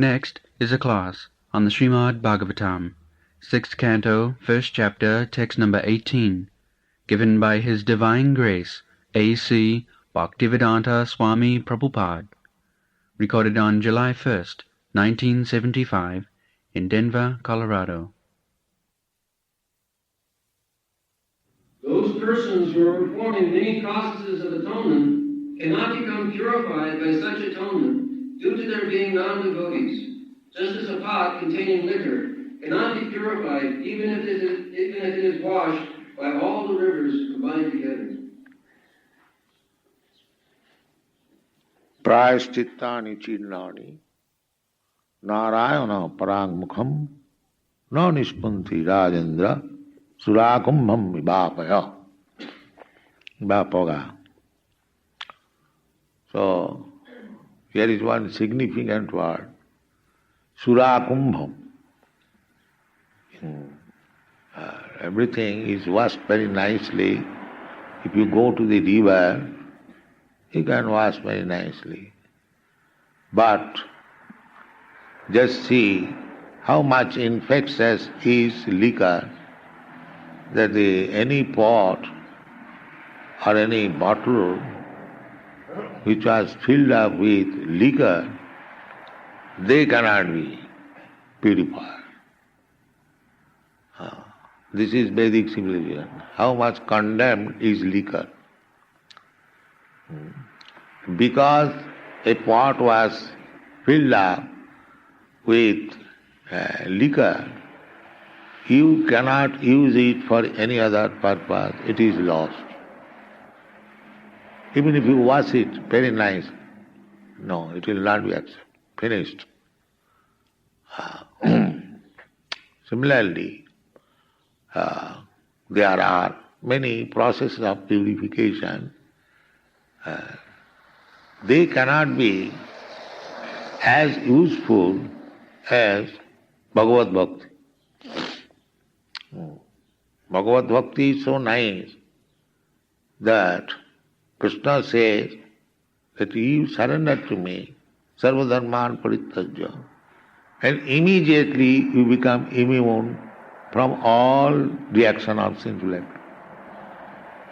Next is a class on the Srimad Bhagavatam, 6th Canto, 1st Chapter, text number 18, given by His Divine Grace, A.C. Bhaktivedanta Swami Prabhupada, recorded on July 1st, 1975, in Denver, Colorado. Those persons who are performing many processes of atonement cannot become purified by such atonement due to their being non-devotees, just as a pot containing liquor cannot be purified even if it is washed by all the rivers combined together. Prayaschittani chinnani narayana parangmukham na nispanti rajendra surakumbham vibhapaya. Vibhapaga. So, here is one significant word, surakumbham. Everything is washed very nicely. If you go to the river, you can wash very nicely. But just see how much infectious is liquor, that any pot or any bottle which was filled up with liquor, they cannot be purified. This is Vedic civilization. How much condemned is liquor? Because a pot was filled up with liquor, you cannot use it for any other purpose. It is lost. Even if you wash it very nice, no, it will not be finished. Similarly, there are many processes of purification. They cannot be as useful as Bhagavad Bhakti. Bhagavad Bhakti is so nice that Krishna says that you surrender to me, sarva dharman parityajya, and immediately you become immune from all reaction of sinful act.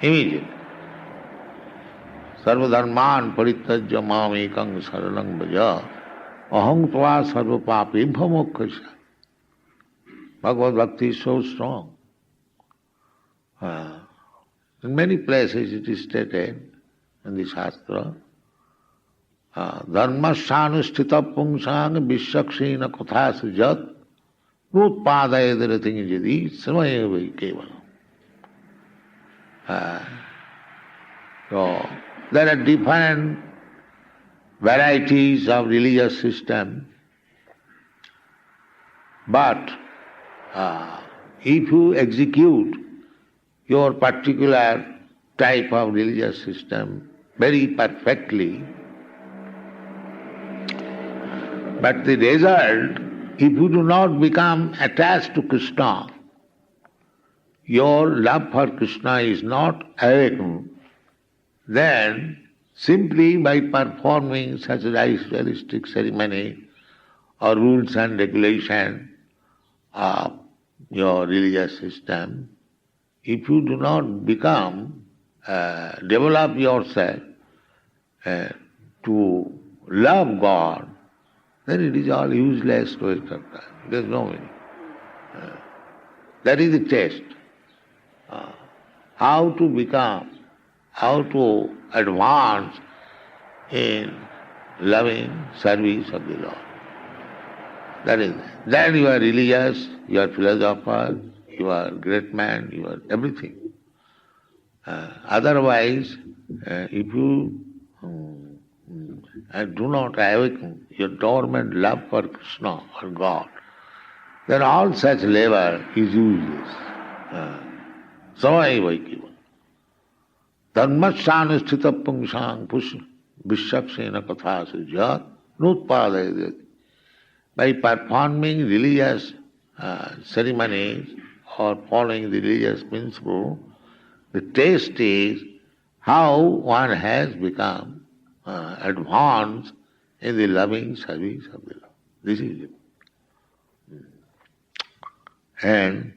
Immediately. Sarva dharman parityajya mam ekang saranang bhaja aham tva sarva papebhya mokkhasya. Bhagavad Bhakti is so strong. In many places it is stated in the Shastra, dharmasyanusthita pungsang vishakshena katha sujat utpadayadarating jadi samayeva kevalam. So, there are different varieties of religious system, but if you execute your particular type of religious system very perfectly, but the result, if you do not become attached to Krishna, your love for Krishna is not awakened, then simply by performing such ritualistic ceremony or rules and regulations of your religious system, if you do not become, develop yourself to love God, then it is all useless waste of time. There is no meaning. That is the test. How to become, how to advance in loving service of the Lord. That is it. Then you are religious, you are philosopher, you are great man, you are everything. Otherwise, if you do not awaken your dormant love for Krishna or God, then all such labor is useless. Samaya vaikiva. Dharmasyanusthita pungsang vishakshena katha sujat nutpadayadati. By performing religious ceremonies or following the religious principle, the test is how one has become advanced in the loving service of the Lord. This is it. And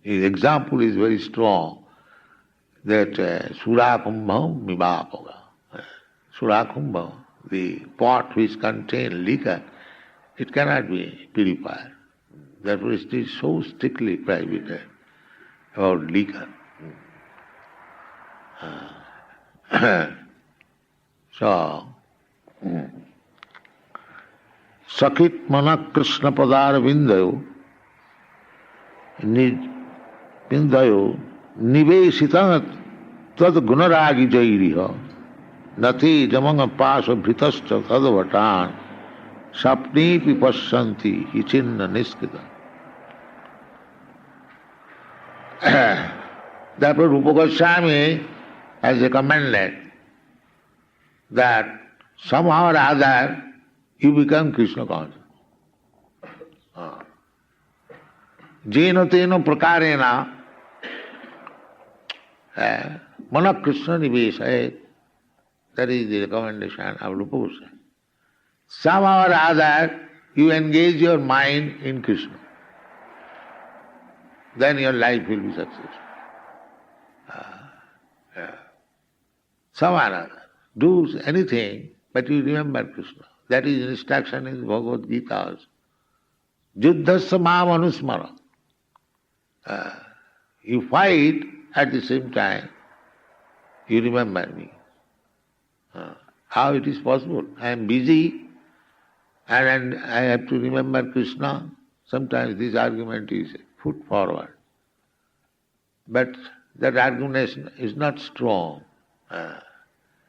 his example is very strong, that Surakumbha Mivapaga. Surakumbha, the pot which contains liquor, it cannot be purified. Therefore it is so strictly prohibited about liquor. So, Sakit Manak Krishna Padar Vindayo Nivesita Tad Gunaragi Jairiha Nati Jamanga Pasa Bhritasta Tadavatan Sapni Pipassanti Hichinna Niskita. Therefore Rupa Goswami has recommended that somehow or other you become Krishna conscious. Jena tena prakarena Mana Krishna nivesaya. That is the recommendation of Rupa Goswami. Somehow or other you engage your mind in Krishna. Then your life will be successful. Somehow or other. Do anything, but you remember Krishna. That is instruction in Bhagavad Gita also. Juddhasya mam anusmara. You fight, at the same time you remember me. How it is possible? I am busy and I have to remember Krishna. Sometimes this argument is put forward. But that argument is not strong.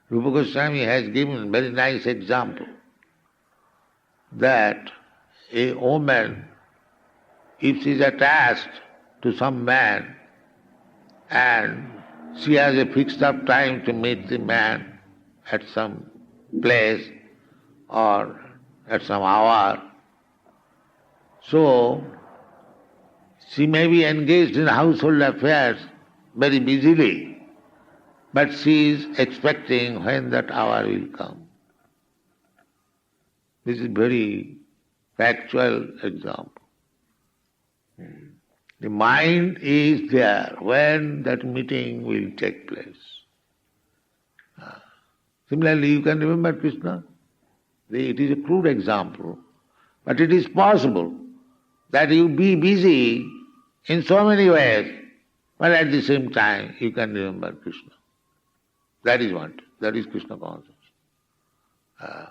Rupa Goswami has given a very nice example that a woman, if she is attached to some man and she has a fixed up time to meet the man at some place or at some hour, so she may be engaged in household affairs very busily, but she is expecting when that hour will come. This is very factual example. The mind is there when that meeting will take place. Similarly, you can remember Krishna. It is a crude example, but it is possible that you be busy in so many ways, but at the same time you can remember Krishna. That is one. That is Krishna consciousness.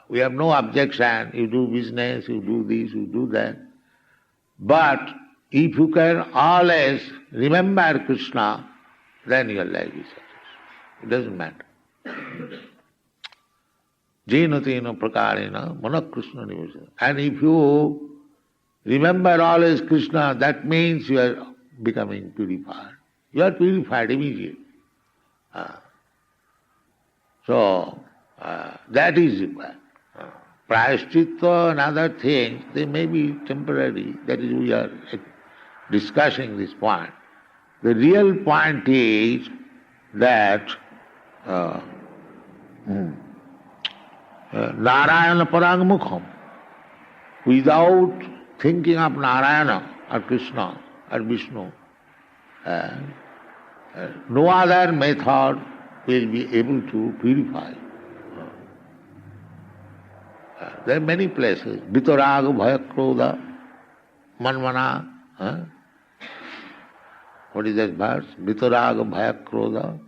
We have no objection. You do business, you do this, you do that. But if you can always remember Krishna, then your life is successful. It doesn't matter. Jena tena prakarena mana Krishna nivesaya. And if you remember always Krishna, that means you are becoming purified. You are purified immediately. So, that is required. Prayaschitta and other things, they may be temporary. That is, we are discussing this point. The real point is that Narayana Parangmukham, without thinking of Narayana or Krishna or Vishnu, no other method will be able to purify. There are many places. Vitaraga Bhayakroda, Manmana. What is that verse? Vitaraga Bhayakroda,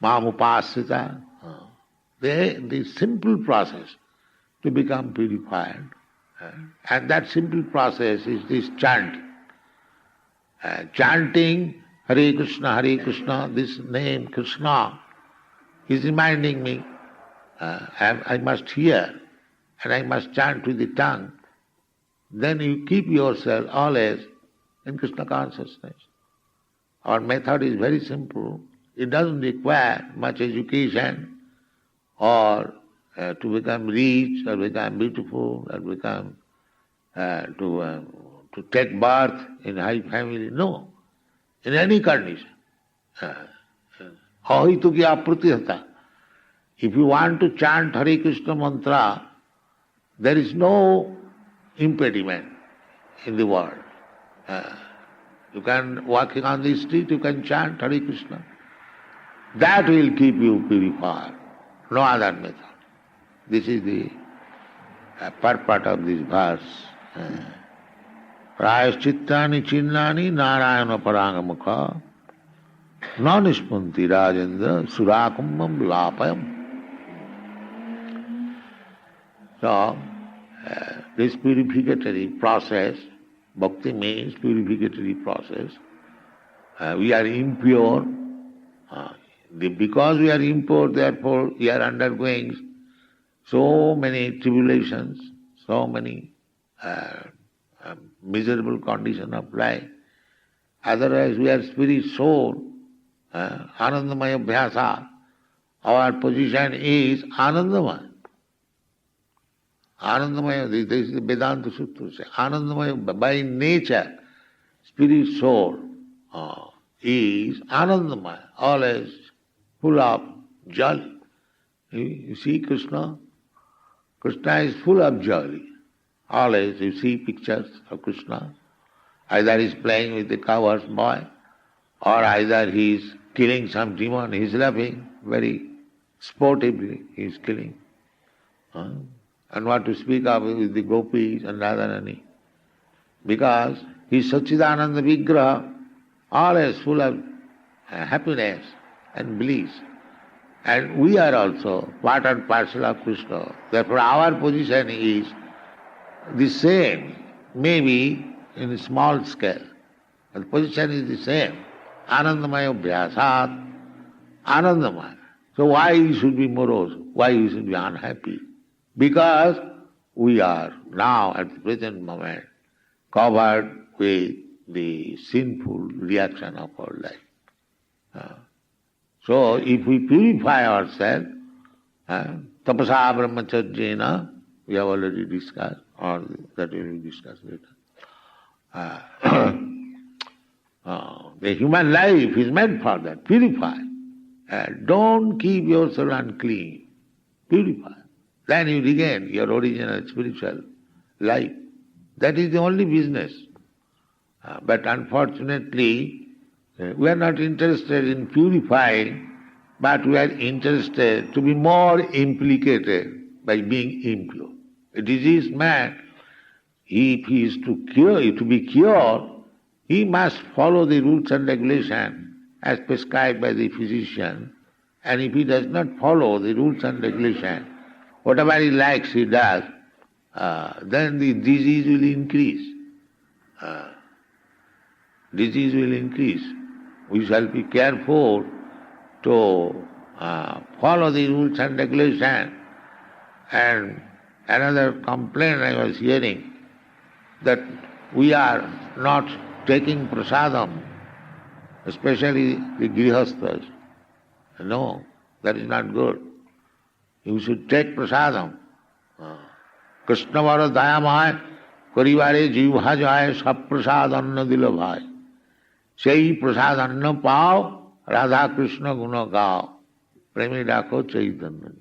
Mamupasita. The simple process to become purified. And that simple process is this chanting. Chanting Hare Krishna, this name Krishna is reminding me I must hear and I must chant with the tongue. Then you keep yourself always in Krishna consciousness. Our method is very simple. It doesn't require much education or to become rich or become beautiful or become to take birth in high family. No. In any condition. Ahitu ki apratihata. If you want to chant Hare Krishna mantra, there is no impediment in the world. You can, walking on the street, you can chant Hare Krishna. That will keep you purified. No other method. This is the purport of this verse. Prayaschittani chinnani narayana parangamukha nanispunti rajendra surakumbam vivapayam. So, this purificatory process, bhakti means purificatory process. We are impure. Because we are impure, therefore we are undergoing so many tribulations, so many miserable conditions of life. Otherwise we are spirit soul, Anandamaya Bhyasa. Our position is Anandamaya. Anandamaya, this is the Vedanta Sutra. Anandamaya, by nature, spirit soul is Anandamaya, always full of joy. You see Krishna? Krishna is full of joy. Always you see pictures of Krishna. Either he is playing with the cowherd's boy, or either he is killing some demon, he is laughing very sportively, he is killing. And what to speak of with the gopis and Radharani. Because he is Satchidananda Vigraha, always full of happiness and bliss. And we are also part and parcel of Krishna. Therefore our position is the same, maybe in a small scale. But the position is the same. Anandamaya Bhyasat, Anandamaya. So why we should be morose? Why we should be unhappy? Because we are now at the present moment covered with the sinful reaction of our life. So if we purify ourselves, tapasa brahmacharjena, we have already discussed, or that we will discuss later. The human life is meant for that, purify. Don't keep yourself unclean, purify. Then you regain your original spiritual life. That is the only business. But unfortunately, we are not interested in purifying, but we are interested to be more implicated by being impure. A diseased man, if he is to be cured, he must follow the rules and regulations as prescribed by the physician. And if he does not follow the rules and regulations, whatever he likes he does, then the disease will increase. Disease will increase. We shall be careful to follow the rules and regulations. And another complaint I was hearing, that we are not taking prasadam, especially the grihasthas. No, that is not good. You should take prasadam. Krishna vara dayamaya karivare jivha jaya sab prasad anna dila bhai. Sei prasad anna pao Radha Krishna guna gao. Premi dako chaitanya.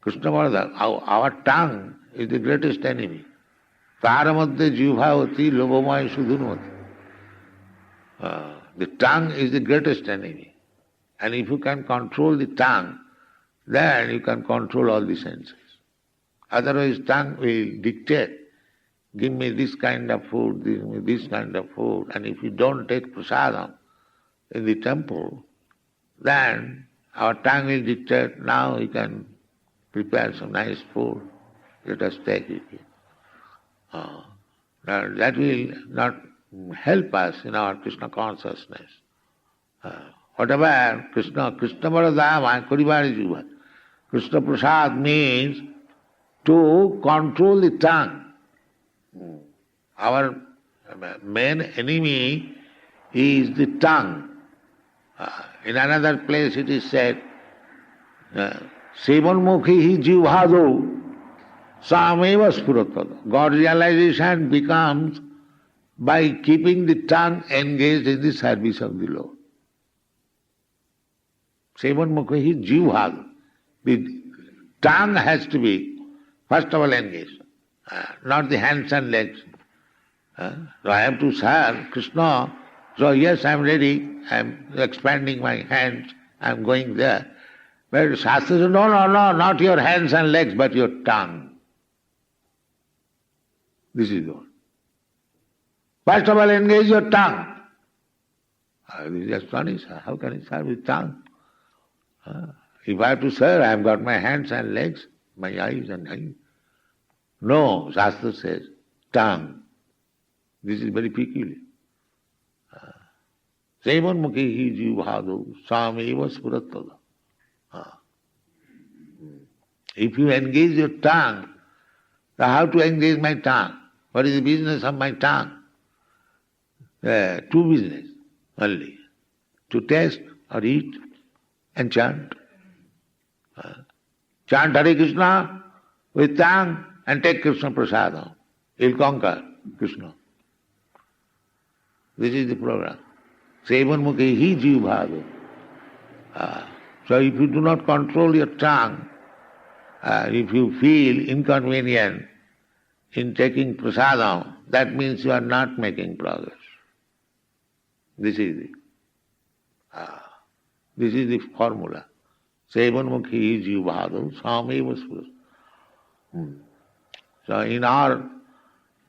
Krishna vara, our tongue is the greatest enemy. Tara madhya jivhavati lobhamaya sudhunvati. The tongue is the greatest enemy. And if you can control the tongue, then you can control all the senses. Otherwise tongue will dictate, give me this kind of food, give me this kind of food. And if you don't take prasadam in the temple, then our tongue will dictate, now you can prepare some nice food, let us take it. That will not help us in our Krishna consciousness. Whatever Krishna Varadama, Kurivari Jiva. Krishna Prasad means to control the tongue. Our main enemy is the tongue. In another place it is said, Sevanmukhi jivhado sameva spuratpada. God realization becomes by keeping the tongue engaged in the service of the Lord. Sevanmukhi jivhad. The tongue has to be first of all engaged, not the hands and legs. So I have to serve Krishna. So yes, I am ready. I am expanding my hands. I am going there. But Shastra says, no, not your hands and legs, but your tongue. This is the one. First of all, engage your tongue. This is astonishing. How can I serve with tongue? If I have to serve, I have got my hands and legs, my eyes and eyes. No, Shastra says, tongue. This is very peculiar. Sevanmukhi jivhado sameva spuratada. If you engage your tongue, then how to engage my tongue? What is the business of my tongue? Two business only. To taste or eat and chant. Chant Hare Krishna with tongue and take Krishna Prasadam. You'll conquer Krishna. This is the program. Sevanmukhi hi jivhado. So if you do not control your tongue, if you feel inconvenient in taking prasadam, that means you are not making progress. This is the formula. Sevanmukhi jivhado sameva spura. So in our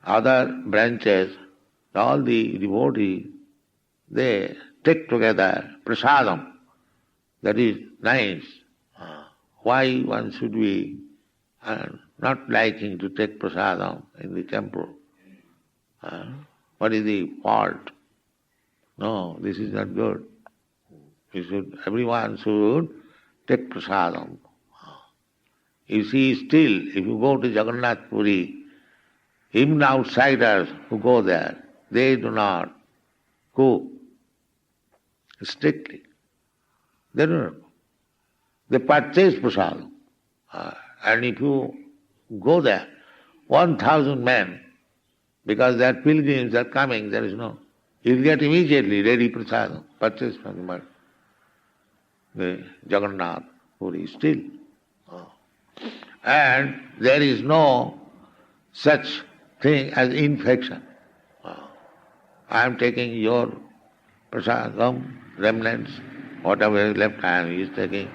other branches, all the devotees, they take together prasadam. That is nice. Why one should be not liking to take prasadam in the temple? What is the fault? No, this is not good. Everyone should take prasadam. You see, still, if you go to Jagannath Puri, even outsiders who go there, they do not cook strictly. They do not. They purchase prasadam. And if you go there, 1,000 men, because their pilgrims are coming, there is no. You'll get immediately ready prasadam, purchase from the Jagannath Puri still. And there is no such thing as infection. I am taking your prasadam, remnants, whatever is left hand is taking.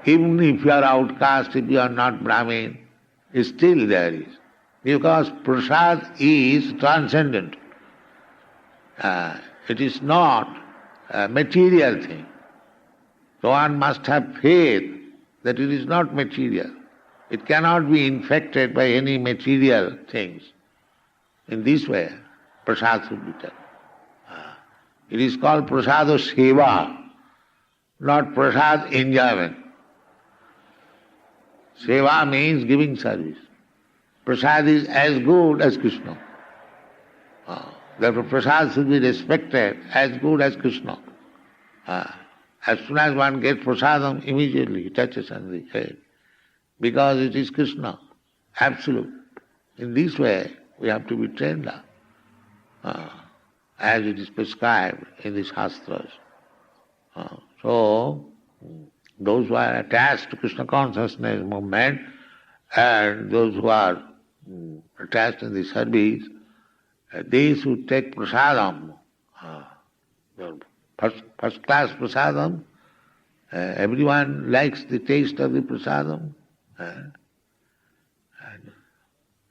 Even if you are outcast, if you are not Brahmin, still there is. Because prasad is transcendent. It is not a material thing. So one must have faith that it is not material. It cannot be infected by any material things. In this way, prasad should be taken. It is called prasada seva, not prasad enjoyment. Seva means giving service. Prasad is as good as Krishna. Therefore prasad should be respected as good as Krishna. As soon as one gets prasadam, immediately he touches on the head. Because it is Krishna, absolute. In this way, we have to be trained up, as it is prescribed in the Shastras. So, those who are attached to Krishna consciousness movement and those who are attached in the service, they should take prasadam, first class prasadam. Everyone likes the taste of the prasadam. And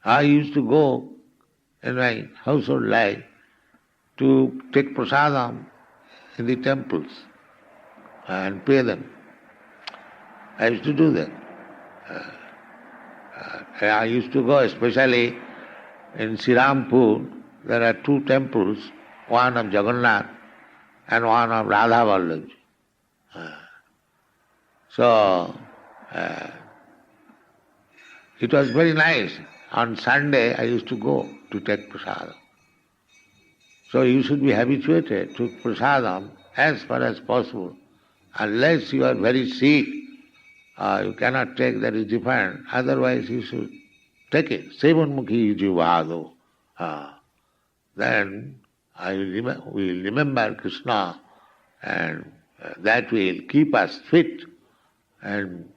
I used to go in my household life to take prasadam in the temples and pay them. I used to do that. I used to go, especially in Srirampur, there are two temples, one of Jagannath and one of Radha Vallabh. So, it was very nice. On Sunday I used to go to take prasadam. So you should be habituated to prasadam as far as possible. Unless you are very sick, you cannot take, that is different. Otherwise you should take it. Sevanmukhi jivhado. Then we will remember Krishna and that will keep us fit and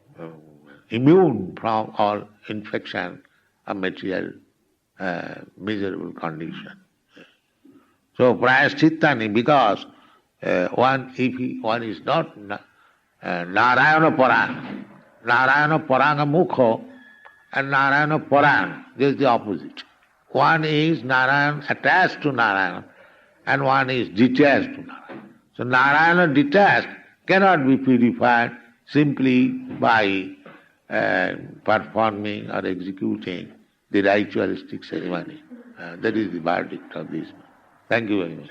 immune from all infection of material miserable condition. So prayaschittani, because one is not Narayana Paran, Narayana Paranga Mukho and Narayana Paran, this is the opposite. One is Narayana attached to Narayana and one is detached to Narayana. So Narayana detached cannot be purified simply by performing or executing the ritualistic ceremony. That is the verdict of this. Thank you very much.